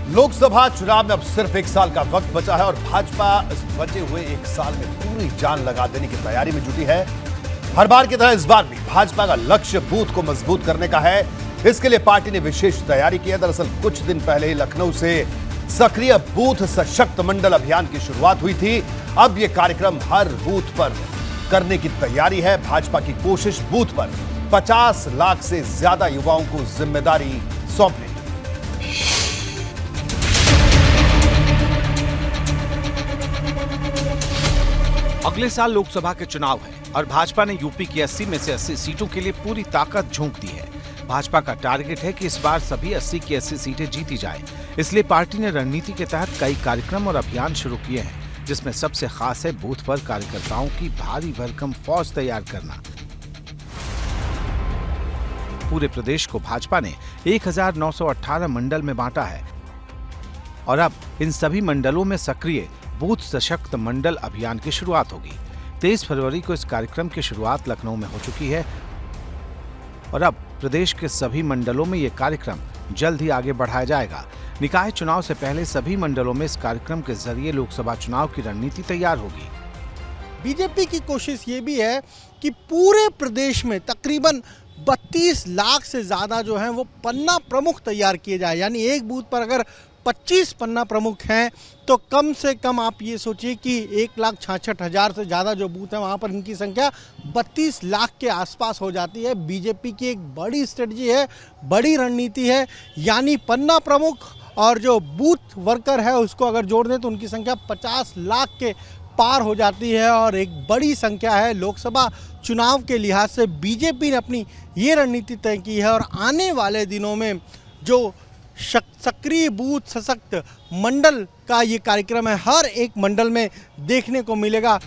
लोकसभा चुनाव में अब सिर्फ 1 साल का वक्त बचा है और भाजपा इस बचे हुए 1 साल में पूरी जान लगा देने की तैयारी में जुटी है। हर बार की तरह इस बार भी भाजपा का लक्ष्य बूथ को मजबूत करने का है। इसके लिए पार्टी ने विशेष तैयारी की है। दरअसल कुछ दिन पहले ही लखनऊ से सक्रिय बूथ सशक्त मंडल अभियान की शुरुआत हुई थी। अब यह कार्यक्रम हर बूथ पर करने की तैयारी है। भाजपा की कोशिश बूथ पर 50 लाख से ज्यादा युवाओं को जिम्मेदारी सौंपने की। अगले साल लोकसभा के चुनाव है और भाजपा ने यूपी की 80 में से 80 सीटों के लिए पूरी ताकत झोंक दी है। भाजपा का टारगेट है कि इस बार सभी 80 की 80 सीटें जीती जाएं। इसलिए पार्टी ने रणनीति के तहत कई कार्यक्रम और अभियान शुरू किए हैं, जिसमें सबसे खास है बूथ पर कार्यकर्ताओं की भारी भरकम फौज तैयार करना। पूरे प्रदेश को भाजपा ने 1918 मंडल में बांटा है और अब इन सभी मंडलों में सक्रिय बूथ सशक्त मंडल अभियान की शुरुआत होगी। 23 फरवरी को इस कार्यक्रम की शुरुआत लखनऊ में हो चुकी है और अब प्रदेश के सभी मंडलों में यह कार्यक्रम जल्द ही आगे बढ़ाया जाएगा। निकाय चुनाव से पहले सभी मंडलों में इस कार्यक्रम के जरिए लोकसभा चुनाव की रणनीति तैयार होगी। बीजेपी की कोशिश ये भी है कि पूरे प्रदेश में तकरीबन 32 लाख से ज्यादा जो है वो पन्ना प्रमुख तैयार किए जाए। यानी एक बूथ पर अगर 25 पन्ना प्रमुख हैं तो कम से कम आप ये सोचिए कि 1,66,000 से ज़्यादा जो बूथ हैं वहाँ पर इनकी संख्या 32 लाख के आसपास हो जाती है। बीजेपी की एक बड़ी स्ट्रेटजी है, बड़ी रणनीति है। यानी पन्ना प्रमुख और जो बूथ वर्कर है उसको अगर जोड़ दें तो उनकी संख्या 50 लाख के पार हो जाती है और एक बड़ी संख्या है। लोकसभा चुनाव के लिहाज से बीजेपी ने अपनी ये रणनीति तय की है और आने वाले दिनों में जो सक्रिय बूथ सशक्त मंडल का ये कार्यक्रम है, हर एक मंडल में देखने को मिलेगा।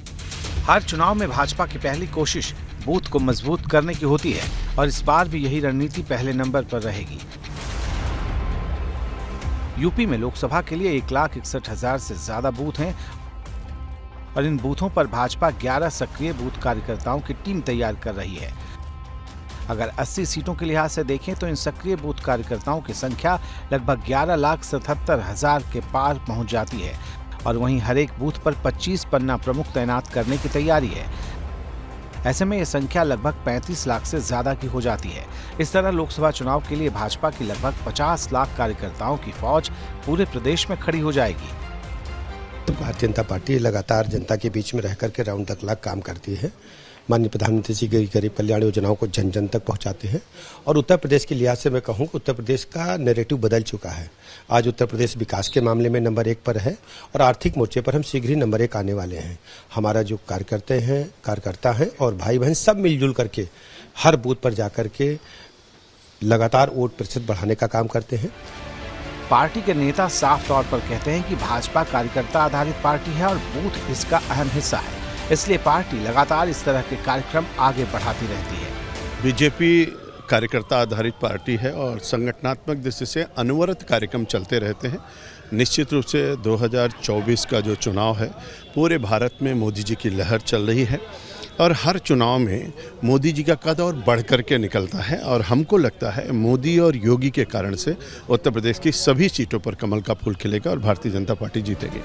हर चुनाव में भाजपा की पहली कोशिश बूथ को मजबूत करने की होती है और इस बार भी यही रणनीति पहले नंबर पर रहेगी। यूपी में लोकसभा के लिए 1,61,000 से ज्यादा बूथ हैं और इन बूथों पर भाजपा 11 सक्रिय बूथ कार्यकर्ताओं की टीम तैयार कर रही है। अगर 80 सीटों के लिहाज से देखें तो इन सक्रिय बूथ कार्यकर्ताओं की संख्या लगभग 11,77,000 के पार पहुंच जाती है और वहीं हर एक बूथ पर 25 पन्ना प्रमुख तैनात करने की तैयारी है। ऐसे में यह संख्या लगभग 35 लाख से ज्यादा की हो जाती है। इस तरह लोकसभा चुनाव के लिए भाजपा की लगभग 50 लाख कार्यकर्ताओं की फौज पूरे प्रदेश में खड़ी हो जाएगी। भारतीय जनता पार्टी लगातार जनता के बीच में रहकर के राउंड द क्लॉक काम करती है। माननीय प्रधानमंत्री जी गरीब कल्याण योजनाओं को जन जन तक पहुंचाते हैं और उत्तर प्रदेश के लिहाज से मैं कहूं कि उत्तर प्रदेश का नैरेटिव बदल चुका है। आज उत्तर प्रदेश विकास के मामले में नंबर 1 पर है और आर्थिक मोर्चे पर हम शीघ्र ही नंबर 1 आने वाले हैं। हमारा जो कार्यकर्ता हैं और भाई बहन सब मिलजुल करके हर बूथ पर जाकर के लगातार वोट प्रतिशत बढ़ाने का काम करते हैं। पार्टी के नेता साफ तौर पर कहते हैं कि भाजपा कार्यकर्ता आधारित पार्टी है और बूथ इसका अहम हिस्सा है। इसलिए पार्टी लगातार इस तरह के कार्यक्रम आगे बढ़ाती रहती है। बीजेपी कार्यकर्ता आधारित पार्टी है और संगठनात्मक दृष्टि से अनवरत कार्यक्रम चलते रहते हैं। निश्चित रूप से 2024 का जो चुनाव है पूरे भारत में मोदी जी की लहर चल रही है और हर चुनाव में मोदी जी का कद और बढ़ कर के निकलता है और हमको लगता है मोदी और योगी के कारण से उत्तर प्रदेश की सभी सीटों पर कमल का फूल खिलेगा और भारतीय जनता पार्टी जीतेगी।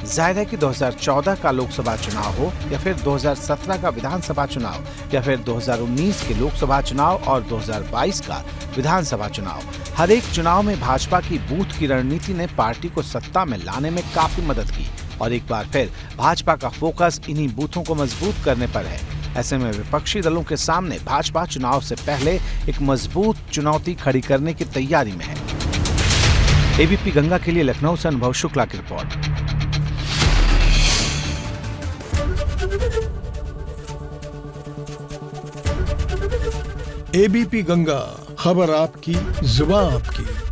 जाहिर है कि 2014 का लोकसभा चुनाव हो या फिर 2017 का विधानसभा चुनाव या फिर 2019 के लोकसभा चुनाव और 2022 का विधानसभा चुनाव, हर एक चुनाव में भाजपा की बूथ की रणनीति ने पार्टी को सत्ता में लाने में काफी मदद की और एक बार फिर भाजपा का फोकस इन्हीं बूथों को मजबूत करने पर है। ऐसे में विपक्षी दलों के सामने भाजपा चुनाव से पहले एक मजबूत चुनौती खड़ी करने की तैयारी में है। एबीपी गंगा के लिए लखनऊ से अनुभव शुक्ला की रिपोर्ट। एबीपी गंगा, खबर आपकी, जुबान आपकी।